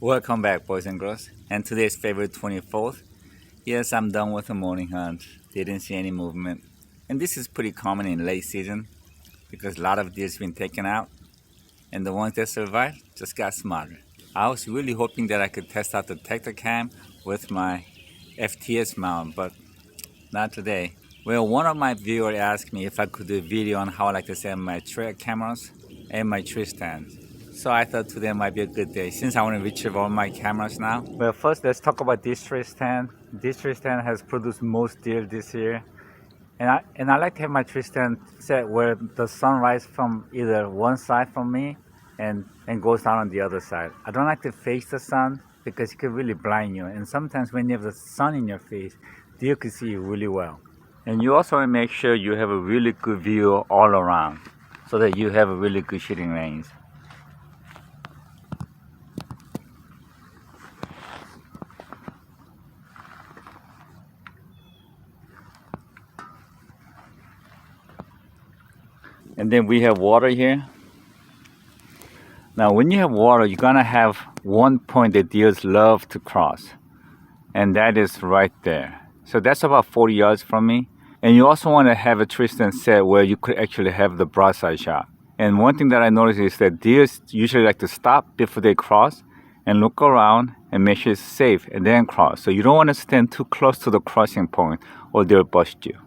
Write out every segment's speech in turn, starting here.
Welcome back, boys and girls. And today is February 24th. Yes, I'm done with the morning hunt. Didn't see any movement. And this is pretty common in late season because a lot of deer's been taken out and the ones that survived just got smarter. I was really hoping that I could test out the Tectacam with my FTS mount, but not today. Well, one of my viewers asked me if I could do a video on how I like to set my trail cameras and my tree stands. So I thought today might be a good day since I want to retrieve all my cameras now. Well, first let's talk about this tree stand. This tree stand has produced most deer this year. And I like to have my tree stand set where the sun rises from either one side from me and goes down on the other side. I don't like to face the sun because it can really blind you. And sometimes when you have the sun in your face, deer can see you really well. And you also want to make sure you have a really good view all around so that you have a really good shooting range. And then we have water here. Now when you have water, you're gonna have one point that deers love to cross, and that is right there. So that's about 40 yards from me. And you also want to have a tree stand set where you could actually have the broadside shot. And one thing that I noticed is that deers usually like to stop before they cross and look around and make sure it's safe and then cross. So you don't want to stand too close to the crossing point or they'll bust you.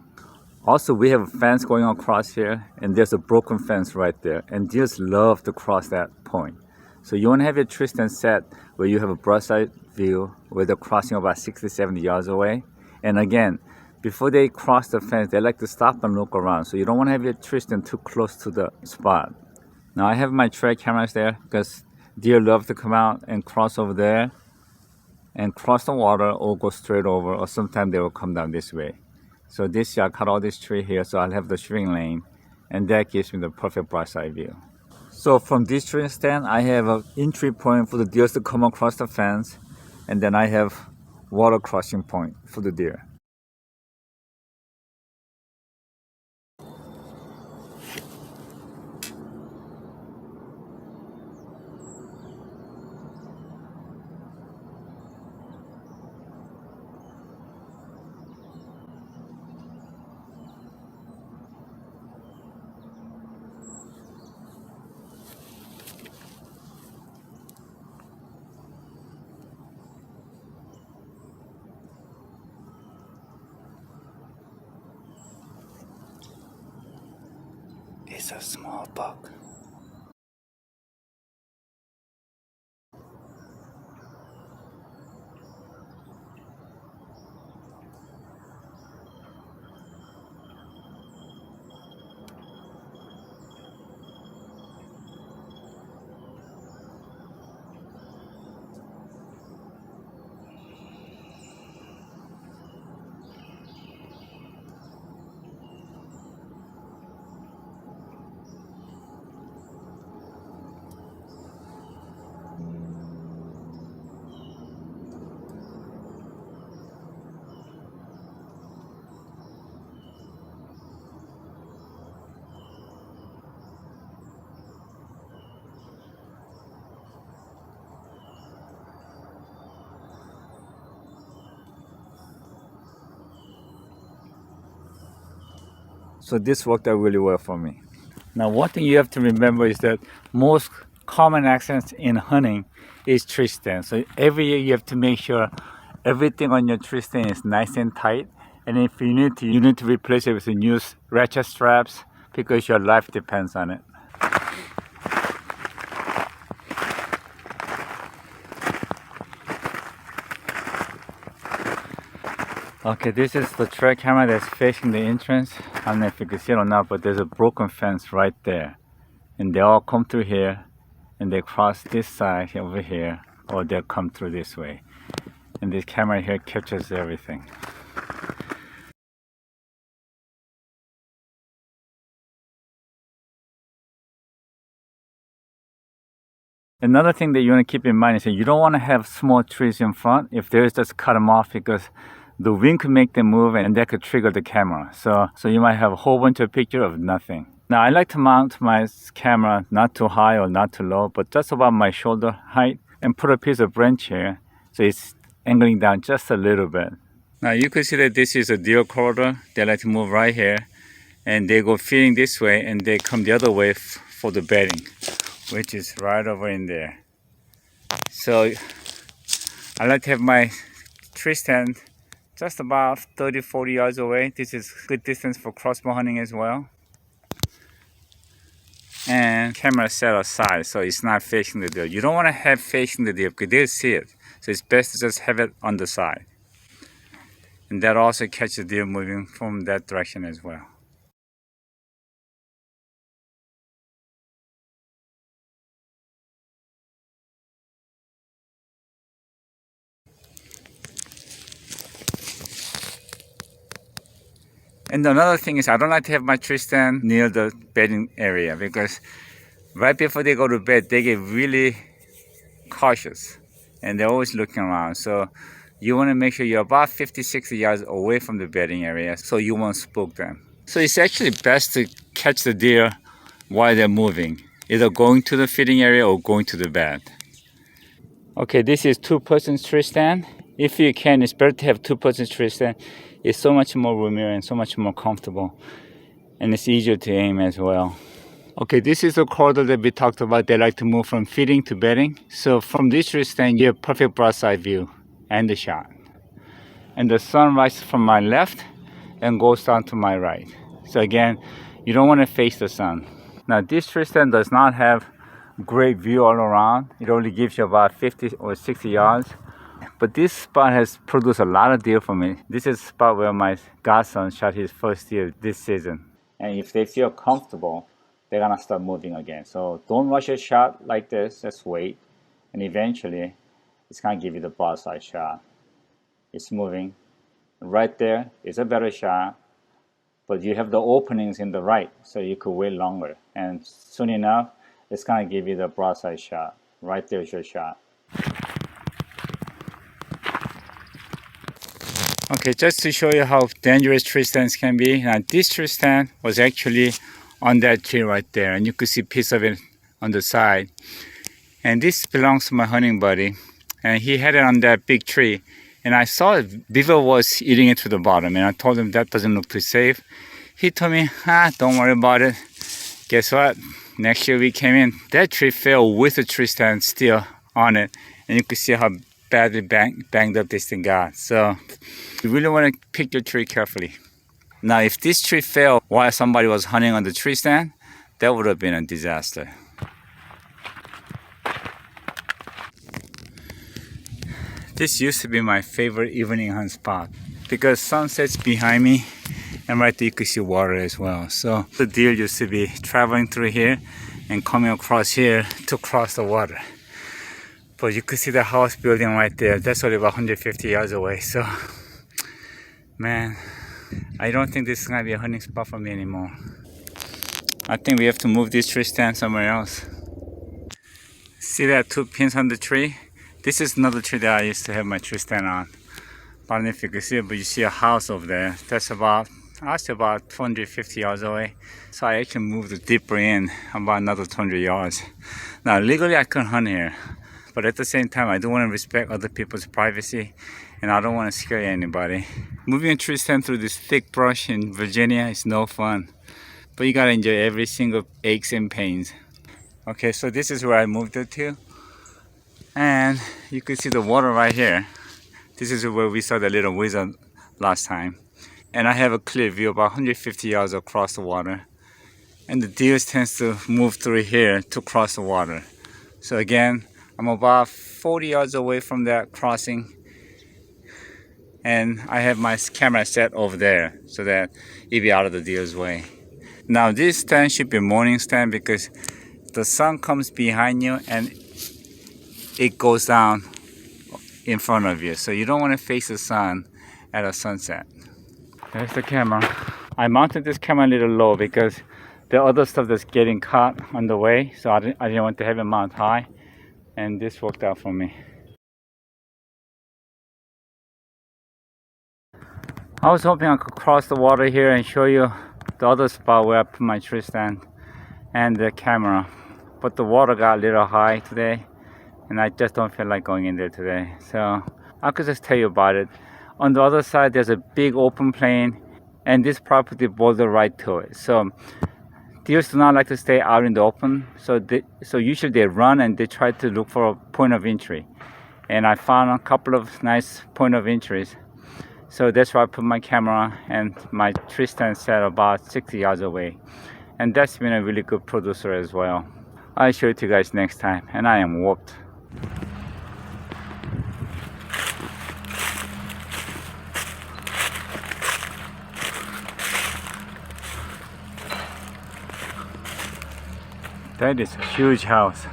Also, we have a fence going across here, and there's a broken fence right there. And deers love to cross that point. So you want to have your tree stand set where you have a broadside view where they're crossing about 60, 70 yards away. And again, before they cross the fence, they like to stop and look around. So you don't want to have your tree stand too close to the spot. Now I have my trail cameras there because deer love to come out and cross over there and cross the water or go straight over, or sometimes they will come down this way. So this year I cut all this tree here so I'll have the shooting lane, and that gives me the perfect broadside view. So from this tree stand, I have an entry point for the deer to come across the fence, and then I have water crossing point for the deer. It's a small buck. So this worked out really well for me. Now one thing you have to remember is that most common accidents in hunting is tree stand. So every year you have to make sure everything on your tree stand is nice and tight. And if you need to replace it with the new ratchet straps because your life depends on it. Okay, this is the trail camera that's facing the entrance. I don't know if you can see it or not, but there's a broken fence right there. And they all come through here and they cross this side over here, or they'll come through this way. And this camera here captures everything. Another thing that you want to keep in mind is that you don't want to have small trees in front. If there's, just cut them off because the wind could make them move and that could trigger the camera. So you might have a whole bunch of pictures of nothing. Now I like to mount my camera not too high or not too low, but just about my shoulder height. and put a piece of branch here so it's angling down just a little bit. Now you can see that this is a deer corridor. They like to move right here and they go feeding this way and they come the other way for the bedding, which is right over in there. So I like to have my tree stand just about 30-40 yards away. This is good distance for crossbow hunting as well. And camera set aside so it's not facing the deer. You don't want to have facing the deer because they'll see it. So it's best to just have it on the side. And that also catches the deer moving from that direction as well. And another thing is I don't like to have my tree stand near the bedding area because right before they go to bed, they get really cautious and they're always looking around. So you want to make sure you're about 50-60 yards away from the bedding area so you won't spook them. So it's actually best to catch the deer while they're moving, either going to the feeding area or going to the bed. Okay, this is two-person tree stand. If you can, it's better to have two-person tree stand. It's so much more roomier and so much more comfortable. And it's easier to aim as well. Okay, this is the corridor that we talked about. They like to move from feeding to bedding. So from this tree stand, you have perfect broadside view and the shot. And the sun rises from my left and goes down to my right. So again, you don't want to face the sun. Now this tree stand does not have great view all around. It only gives you about 50 or 60 yards. But this spot has produced a lot of deer for me. This is the spot where my godson shot his first deer this season. And if they feel comfortable, they're gonna start moving again. So don't rush a shot like this, just wait. And eventually, it's gonna give you the broadside shot. It's moving. Right there is a better shot, but you have the openings in the right, so you could wait longer. And soon enough, it's gonna give you the broadside shot. Right there is your shot. Okay, just to show you how dangerous tree stands can be. Now this tree stand was actually on that tree right there, and you could see a piece of it on the side. And this belongs to my hunting buddy, and he had it on that big tree. And I saw it, beaver was eating it to the bottom, and I told him that doesn't look too safe. He told me, don't worry about it. Guess what? Next year we came in, that tree fell with the tree stand still on it, and you could see how badly banged up this thing got. So you really want to pick your tree carefully. Now if this tree fell while somebody was hunting on the tree stand, that would have been a disaster. This used to be my favorite evening hunt spot because sunset's behind me and right there you can see water as well. So the deer used to be traveling through here and coming across here to cross the water. But you could see the house building right there. That's only about 150 yards away. So, man, I don't think this is gonna be a hunting spot for me anymore. I think we have to move this tree stand somewhere else. See that two pins on the tree? This is another tree that I used to have my tree stand on. I don't know if you can see it, but you see a house over there. That's about, I say about 250 yards away. So I actually moved it deeper in, about another 200 yards. Now legally I couldn't hunt here, but at the same time I do want to respect other people's privacy and I don't want to scare anybody. Moving a tree stand through this thick brush in Virginia is no fun, but you gotta enjoy every single aches and pains. Okay, so this is where I moved it to, and you can see the water right here. This is where we saw the little wizard last time, and I have a clear view about 150 yards across the water, and the deer tends to move through here to cross the water. So again, I'm about 40 yards away from that crossing, and I have my camera set over there so that it'll be out of the deer's way. Now this stand should be a morning stand because the sun comes behind you and it goes down in front of you. So you don't want to face the sun at a sunset. There's the camera. I mounted this camera a little low because there are other stuff that's getting caught on the way. So I didn't want to have it mount high. And this worked out for me. I was hoping I could cross the water here and show you the other spot where I put my tree stand and the camera. But the water got a little high today and I just don't feel like going in there today. So I could just tell you about it. On the other side, there's a big open plain, and this property border right to it. So deers do not like to stay out in the open, so usually they run and they try to look for a point of entry. And I found a couple of nice point of entries. So that's where I put my camera and my tree stand set about 60 yards away. And that's been a really good producer as well. I'll show it to you guys next time, and I am whooped. That is a huge house.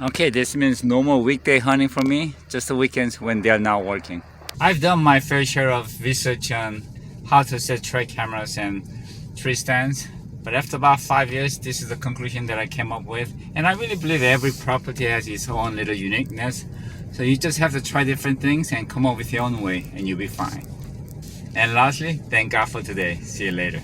Okay, this means no more weekday hunting for me, just the weekends when they're not working. I've done my fair share of research on how to set trail cameras and tree stands, but after about 5 years, this is the conclusion that I came up with. And I really believe every property has its own little uniqueness, so you just have to try different things and come up with your own way, and you'll be fine. And lastly, thank God for today. See you later.